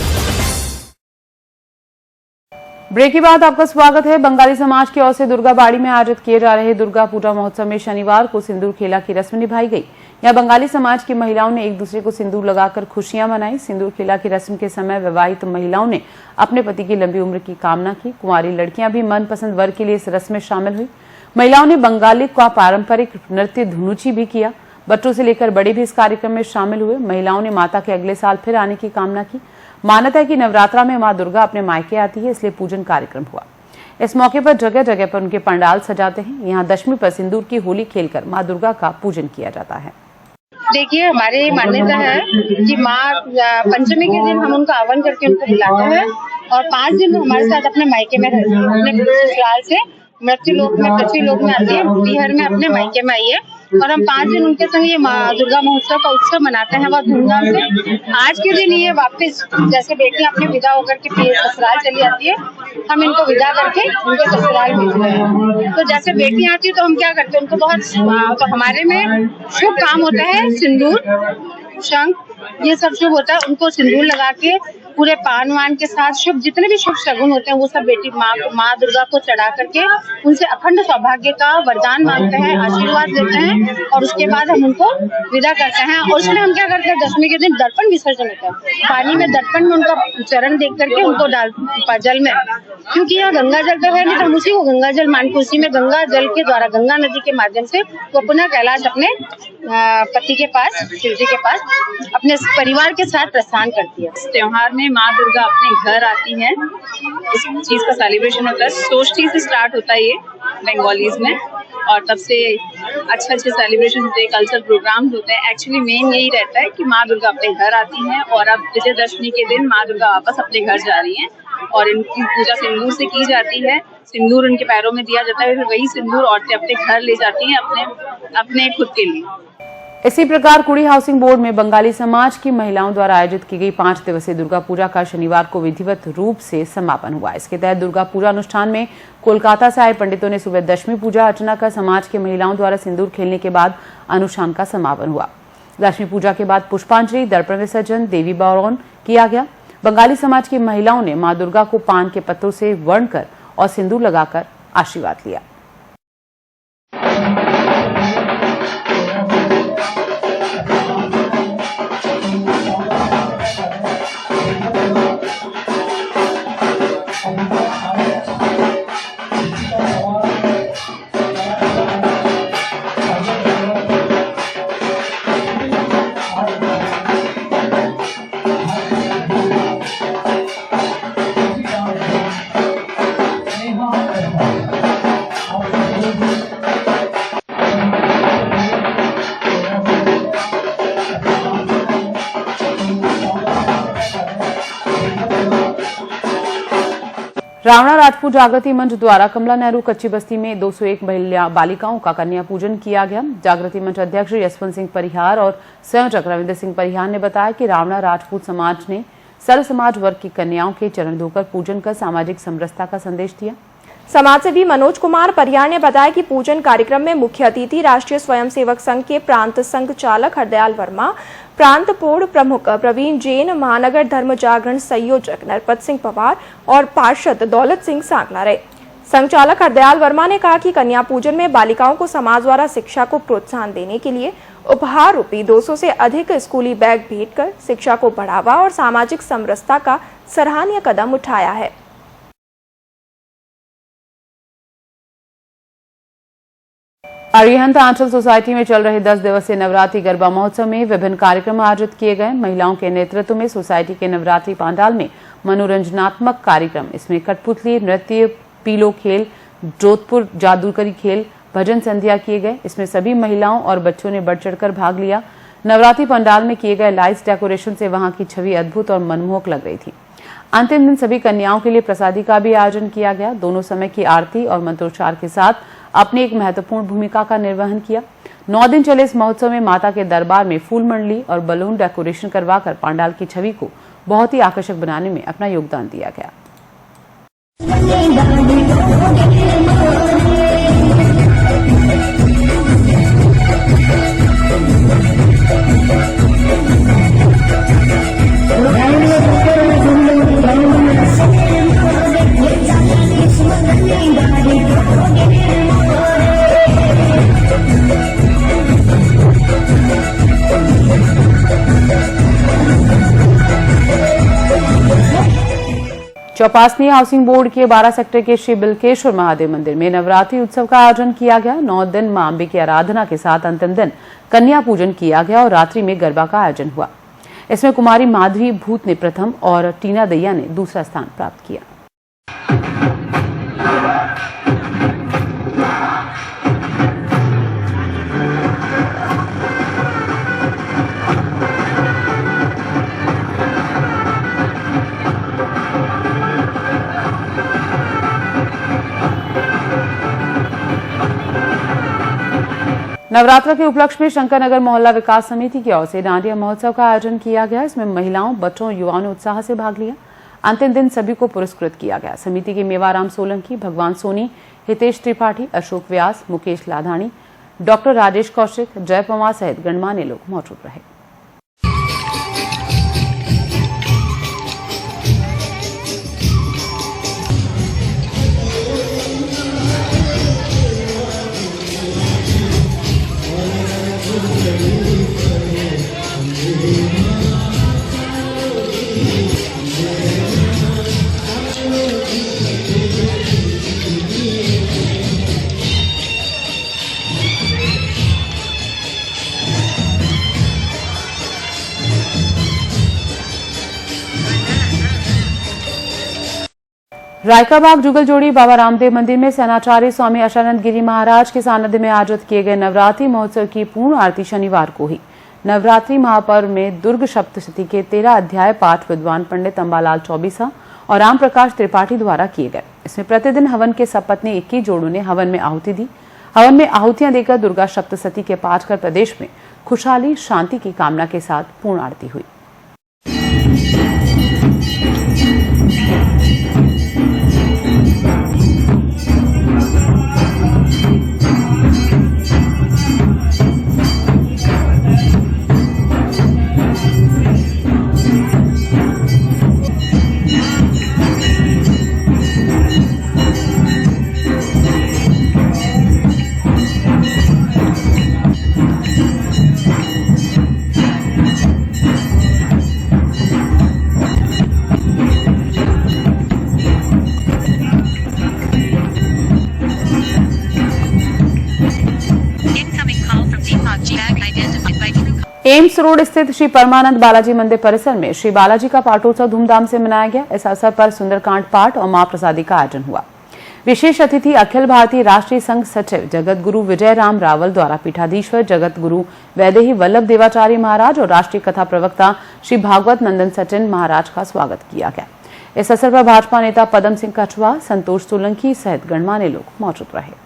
Speaker 2: ब्रेक के बाद आपका स्वागत है। बंगाली समाज की ओर से दुर्गा बाड़ी में आयोजित किए जा रहे दुर्गा पूजा महोत्सव में शनिवार को सिंदूर खेला की रस्म निभाई गई। यहाँ बंगाली समाज की महिलाओं ने एक दूसरे को सिंदूर लगाकर खुशियां मनाई। सिंदूर खेला की रस्म के समय विवाहित महिलाओं ने अपने पति की लंबी उम्र की कामना की। कुंवारी लड़कियां भी मनपसंद वर के लिए इस रस्म में शामिल हुई। महिलाओं ने बंगाली का पारंपरिक नृत्य धुनुची भी किया। बच्चों से लेकर बड़े भी इस कार्यक्रम में शामिल हुए। महिलाओं ने माता के अगले साल फिर आने की कामना की। मान्यता है कि नवरात्रा में मां दुर्गा अपने मायके आती है, इसलिए पूजन कार्यक्रम हुआ। इस मौके पर जगह जगह पर उनके पंडाल सजाते हैं। यहाँ दशमी पर सिंदूर की होली खेलकर मां दुर्गा का पूजन किया जाता है।
Speaker 15: देखिए, हमारी मान्यता है कि माँ पंचमी के दिन हम उनका हवन करके उनको बुलाते हैं और 5 दिन हमारे साथ अपने मायके में रहती है। अपने ससुराल से मृत्यु लोक में, पृथ्वी लोक में आती है, बिहार में अपने मायके में आई है और हम 5 दिन उनके संग ये दुर्गा महोत्सव का उत्सव मनाते हैं बहुत धूमधाम से। आज के दिन ये वापस, जैसे बेटी अपने विदा होकर के ससुराल चली जाती है, हम इनको विदा करके उनके ससुराल भेजते हैं। तो जैसे बेटी आती है तो हम क्या करते हैं, उनको बहुत, तो हमारे में शुभ काम होता है, सिंदूर, शंख, ये सब शुभ होता है। उनको सिंदूर लगा के पूरे पान वान के साथ शुभ जितने भी शुभ शगुन होते हैं वो सब बेटी माँ दुर्गा को चढ़ा करके उनसे अखंड सौभाग्य का वरदान मांगते हैं, आशीर्वाद लेते हैं और उसके बाद हम उनको विदा करते हैं। और उसमें हम क्या करते हैं, दशमी के दिन दर्पण विसर्जन होता है, पानी में दर्पण में उनका चरण देख करके उनको डाल जल में, क्योंकि यहाँ गंगा जल तो है नहीं तो हम उसी को गंगा जल मान के उसी में गंगा जल के द्वारा गंगा नदी के माध्यम से वो पुनः कैलाश अपने पति के पास, शिव जी के पास अपने परिवार के साथ प्रस्थान करती है।
Speaker 16: इस त्योहार में माँ दुर्गा अपने घर आती है, इस चीज का सेलिब्रेशन होता है। सोष्ठी से स्टार्ट होता है ये बंगालीज में और तब से अच्छे सेलिब्रेशन होते हैं, कल्चरल प्रोग्राम्स होते हैं। एक्चुअली मेन यही रहता है कि माँ दुर्गा अपने घर आती हैं और अब विजयदशमी के दिन माँ दुर्गा वापस अपने घर जा रही हैं और इनकी पूजा सिंदूर से की जाती है। सिंदूर उनके पैरों में दिया जाता है, फिर वही सिंदूर औरतें अपने घर ले जाती हैं अपने खुद के लिए।
Speaker 2: इसी प्रकार कुड़ी हाउसिंग बोर्ड में बंगाली समाज की महिलाओं द्वारा आयोजित की गई 5 दिवसीय दुर्गा पूजा का शनिवार को विधिवत रूप से समापन हुआ। इसके तहत दुर्गा पूजा अनुष्ठान में कोलकाता से आए पंडितों ने सुबह दशमी पूजा अर्चना कर समाज के महिलाओं द्वारा सिंदूर खेलने के बाद अनुष्ठान का समापन हुआ। दशमी पूजा के बाद पुष्पांजलि, दर्पण विसर्जन, देवी बारौन किया गया। बंगाली समाज की महिलाओं ने मां दुर्गा को पान के पत्तों से वर्ण कर और सिंदूर लगाकर आशीर्वाद लिया। रावणा राजपूत जागृति मंच द्वारा कमला नेहरू कच्ची बस्ती में 201 बालिकाओं का कन्या पूजन किया गया। जागृति मंच अध्यक्ष यशवंत सिंह परिहार और संयोजक रविंद्र सिंह परिहार ने बताया कि रावणा राजपूत समाज ने सर्व समाज वर्ग की कन्याओं के चरण धोकर पूजन कर सामाजिक समरसता का संदेश दिया।
Speaker 17: समाजसेवी मनोज कुमार परिहार ने बताया कि पूजन कार्यक्रम में मुख्य अतिथि राष्ट्रीय स्वयंसेवक संघ के प्रांत संघ चालक हरदयाल वर्मा, प्रांत पूर्व प्रमुख प्रवीण जैन, महानगर धर्म जागरण संयोजक नरपत सिंह पवार और पार्षद दौलत सिंह सांकला रहे। संचालक हरदयाल वर्मा ने कहा कि कन्या पूजन में बालिकाओं को समाज द्वारा शिक्षा को प्रोत्साहन देने के लिए उपहार रूपी 200 से अधिक स्कूली बैग भेंट कर शिक्षा को बढ़ावा और सामाजिक समरसता का सराहनीय कदम उठाया है।
Speaker 2: अरिहंत आंचल सोसाइटी में चल रहे 10 दिवसीय नवरात्रि गरबा महोत्सव में विभिन्न कार्यक्रम आयोजित किए गए। महिलाओं के नेतृत्व में सोसाइटी के नवरात्रि पंडाल में मनोरंजनात्मक कार्यक्रम, इसमें कठपुतली नृत्य, पीलो खेल, जोधपुर जादूगरी खेल, भजन संध्या किए गए। इसमें सभी महिलाओं और बच्चों ने बढ़ चढ़कर भाग लिया। नवरात्रि पंडाल में किए गए लाइट्स डेकोरेशन से वहां की छवि अद्भुत और मनमोहक लग रही थी। अंतिम दिन सभी कन्याओं के लिए प्रसादी का भी आयोजन किया गया। दोनों समय की आरती और मंत्रोच्चार के साथ अपनी एक महत्वपूर्ण भूमिका का निर्वहन किया। 9 दिन चले इस महोत्सव में माता के दरबार में फूल मंडली और बलून डेकोरेशन करवाकर पंडाल की छवि को बहुत ही आकर्षक बनाने में अपना योगदान दिया गया। चौपासनी हाउसिंग बोर्ड के 12 सेक्टर के श्री बिल्केश्वर महादेव मंदिर में नवरात्रि उत्सव का आयोजन किया गया। 9 दिन मां अंबे की आराधना के साथ अंतिम दिन कन्या पूजन किया गया और रात्रि में गरबा का आयोजन हुआ। इसमें कुमारी माधवी भूत ने प्रथम और टीना दैया ने दूसरा स्थान प्राप्त किया। नवरात्र के उपलक्ष्य में शंकरनगर मोहल्ला विकास समिति की ओर से डांडिया महोत्सव का आयोजन किया गया। इसमें महिलाओं, बच्चों, युवाओं ने उत्साह से भाग लिया। अंतिम दिन सभी को पुरस्कृत किया गया। समिति के मेवाराम सोलंकी, भगवान सोनी, हितेश त्रिपाठी, अशोक व्यास, मुकेश लाधानी, डॉक्टर राजेश कौशिक, जय पवार सहित गणमान्य लोग मौजूद रहे। रायकाबाग जुगल जोड़ी बाबा रामदेव मंदिर में सेनाचार्य स्वामी अशानंद गिरी महाराज के सानिध्य में आयोजित किए गए नवरात्रि महोत्सव की पूर्ण आरती शनिवार को हुई। नवरात्रि महापर्व में दुर्ग सप्तशती के 13 अध्याय पाठ विद्वान पंडित अंबालाल चौबीसा और राम प्रकाश त्रिपाठी द्वारा किए गए। इसमें प्रतिदिन हवन के सपत्नी 21 जोड़ों ने हवन में आहुति दी। हवन में आहुतियां देकर दुर्गा सप्तशती के पाठ कर प्रदेश में खुशहाली शांति की कामना के साथ पूर्ण आरती हुई। एम्स रोड स्थित श्री परमानंद बालाजी मंदिर परिसर में श्री बालाजी का पाटोत्सव धूमधाम से मनाया गया। इस अवसर पर सुंदरकांड पाठ और मां प्रसादी का आयोजन हुआ। विशेष अतिथि अखिल भारतीय राष्ट्रीय संघ सचिव जगत गुरु विजय राम रावल द्वारा पीठाधीश्वर जगत गुरु वैदेही वल्लभ देवाचार्य महाराज और राष्ट्रीय कथा प्रवक्ता श्री भागवत नंदन सचिन महाराज का स्वागत किया गया। इस अवसर पर भाजपा नेता पदम सिंह कछुआ, संतोष सोलंकी सहित गणमान्य लोग मौजूद रहे।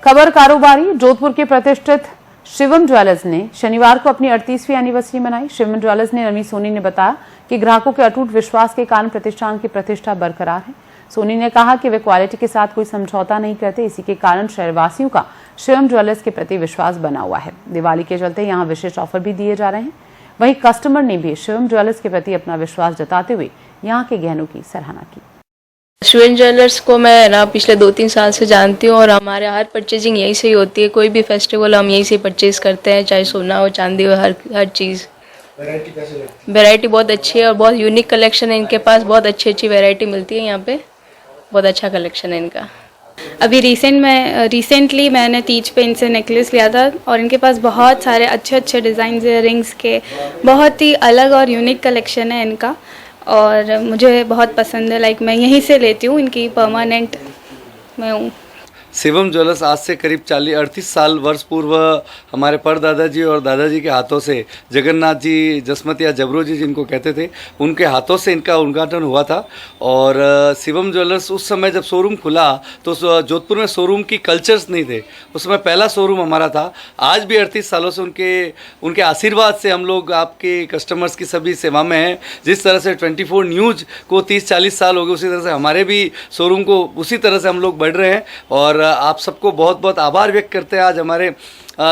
Speaker 2: खबर कारोबारी जोधपुर के प्रतिष्ठित शिवम ज्वेलर्स ने शनिवार को अपनी 38वीं एनिवर्सरी मनाई। शिवम ज्वेलर्स ने रवि सोनी ने बताया कि ग्राहकों के अटूट विश्वास के कारण प्रतिष्ठान की प्रतिष्ठा बरकरार है। सोनी ने कहा कि वे क्वालिटी के साथ कोई समझौता नहीं करते, इसी के कारण शहरवासियों का शिवम ज्वेलर्स के प्रति विश्वास बना हुआ है। दिवाली के चलते यहाँ विशेष ऑफर भी दिए जा रहे हैं। वहीं कस्टमर ने भी शिवम ज्वेलर्स के प्रति अपना विश्वास जताते हुए यहाँ के गहनों की सराहना की।
Speaker 18: शिवम ज्वेलर्स को मैं ना पिछले 2-3 साल से जानती हूँ और हमारे हर परचेजिंग यहीं से ही होती है। कोई भी फेस्टिवल हम यहीं से परचेज करते हैं, चाहे सोना हो चांदी हो, हर चीज़। वैरायटी बहुत अच्छी है और बहुत यूनिक कलेक्शन है इनके पास। बहुत अच्छी वैरायटी मिलती है यहाँ पे, बहुत अच्छा कलेक्शन है इनका।
Speaker 19: अभी रिसेंटली मैंने तीज पे इनसे नेकलेस लिया था और इनके पास बहुत सारे अच्छे डिज़ाइन है रिंग्स के। बहुत ही अलग और यूनिक कलेक्शन है इनका और मुझे बहुत पसंद है। लाइक मैं यहीं से लेती हूँ, इनकी परमानेंट मैं हूँ।
Speaker 20: शिवम ज्वेलर्स आज से करीब 38 साल वर्ष पूर्व हमारे परदादाजी और दादाजी के हाथों से जगन्नाथ जी जसमत या जबरू जी जिनको कहते थे, उनके हाथों से इनका उद्घाटन हुआ था। और शिवम ज्वेलर्स उस समय जब शोरूम खुला तो जोधपुर में शोरूम की कल्चर्स नहीं थे, उस समय पहला शोरूम हमारा था। आज भी 38 सालों से उनके आशीर्वाद से हम लोग आपके कस्टमर्स की सभी सेवा में हैं। जिस तरह से 24 न्यूज़ को 30-40 साल हो गए, उसी तरह से हमारे भी शोरूम को उसी तरह से हम लोग बढ़ रहे हैं। और आप सबको बहुत बहुत आभार व्यक्त करते हैं। आज हमारे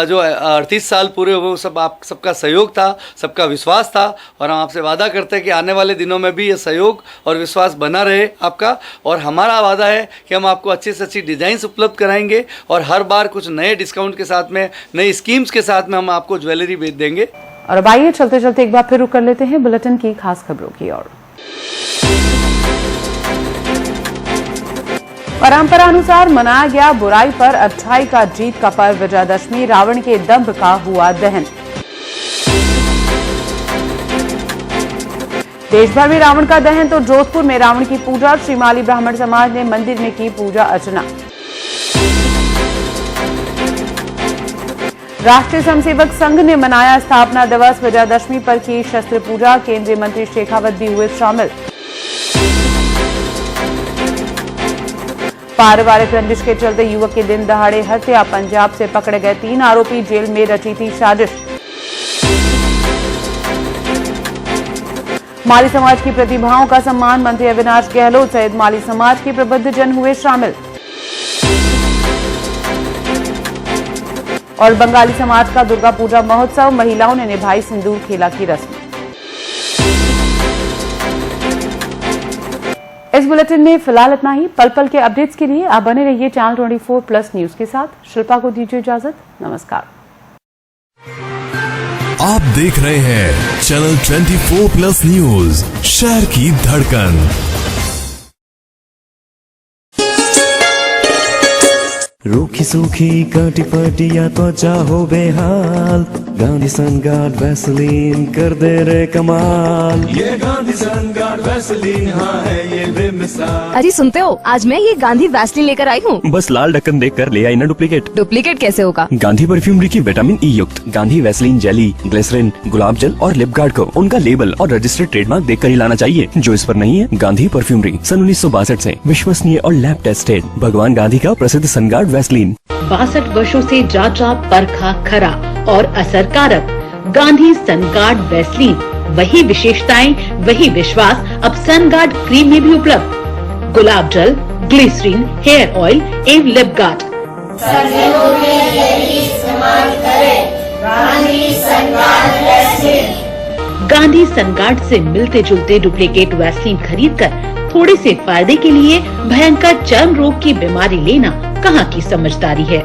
Speaker 20: जो 38 साल पूरे हुए, सब आप सबका सहयोग था, सबका विश्वास था और हम आपसे वादा करते हैं कि आने वाले दिनों में भी ये सहयोग और विश्वास बना रहे आपका। और हमारा वादा है कि हम आपको अच्छी से अच्छी डिज़ाइंस उपलब्ध कराएंगे और हर बार कुछ नए डिस्काउंट के साथ में, नई स्कीम्स के साथ में हम आपको ज्वेलरी बेच देंगे।
Speaker 2: और अब आइए चलते चलते एक बार फिर रुक कर लेते हैं बुलेटिन की खास खबरों की ओर। परंपरा अनुसार मनाया गया बुराई पर अच्छाई का जीत का पर्व विजयादशमी। रावण के दंभ का हुआ दहन। देश भर में रावण का दहन तो जोधपुर में रावण की पूजा। श्रीमाली ब्राह्मण समाज ने मंदिर में की पूजा अर्चना। राष्ट्रीय स्वयंसेवक संघ ने मनाया स्थापना दिवस। विजयादशमी पर की शस्त्र पूजा। केंद्रीय मंत्री शेखावत भी हुए शामिल। पारिवारिक रंजिश के चलते युवक की दिन दहाड़े हत्या। पंजाब से पकड़े गए 3 आरोपी, जेल में रची थी साजिश। माली समाज की प्रतिभाओं का सम्मान। मंत्री अविनाश गहलोत सहित माली समाज के प्रबुद्ध जन हुए शामिल। और बंगाली समाज का दुर्गा पूजा महोत्सव, महिलाओं ने निभाई सिंदूर खेला की रस्म। इस बुलेटिन में फिलहाल इतना ही। पल पल के अपडेट्स के लिए आप बने रहिए चैनल 24+ न्यूज के साथ। शिल्पा को दीजिए इजाजत। नमस्कार।
Speaker 1: आप देख रहे हैं चैनल 24+ न्यूज, शहर की धड़कन।
Speaker 13: रूखी सूखी काटी पाटी या त्वचा हो बेहाल, गांधी सनगार्ड वैसलीन कर दे रे कमाल।
Speaker 1: ये गांधी सनगार्ड वैसलीन, हाँ है ये बेमिसाल।
Speaker 14: अरे सुनते हो, आज मैं ये गांधी वैसलीन लेकर आई हूँ।
Speaker 13: बस लाल ढक्कन देख कर ले आई ना डुप्लीकेट।
Speaker 14: डुप्लीकेट कैसे होगा?
Speaker 13: गांधी परफ्यूमरी की विटामिन ई युक्त गांधी वैसलीन जेली, ग्लिसरीन, गुलाब जल और लिप गार्ड को उनका लेबल और रजिस्टर्ड ट्रेडमार्क देख कर ही लाना चाहिए। जो इस पर नहीं है, गांधी परफ्यूमरी सन 1962 से विश्वसनीय और लैब टेस्टेड भगवान गांधी का प्रसिद्ध सनगार्ड वैसलीन।
Speaker 7: 62 वर्षों से जांचा परखा खरा और असरकारक गांधी सनगार्ड वैसलीन, वही विशेषताएं वही विश्वास अब सनगार्ड क्रीम में भी उपलब्ध। गुलाब जल, ग्लिसरीन, हेयर ऑयल एवं लिप गार्ड। गांधी सनगार्ड से मिलते जुलते डुप्लीकेट वैसलीन खरीद कर थोड़े से फायदे के लिए भयंकर चर्म रोग की बीमारी लेना कहाँ की समझदारी है।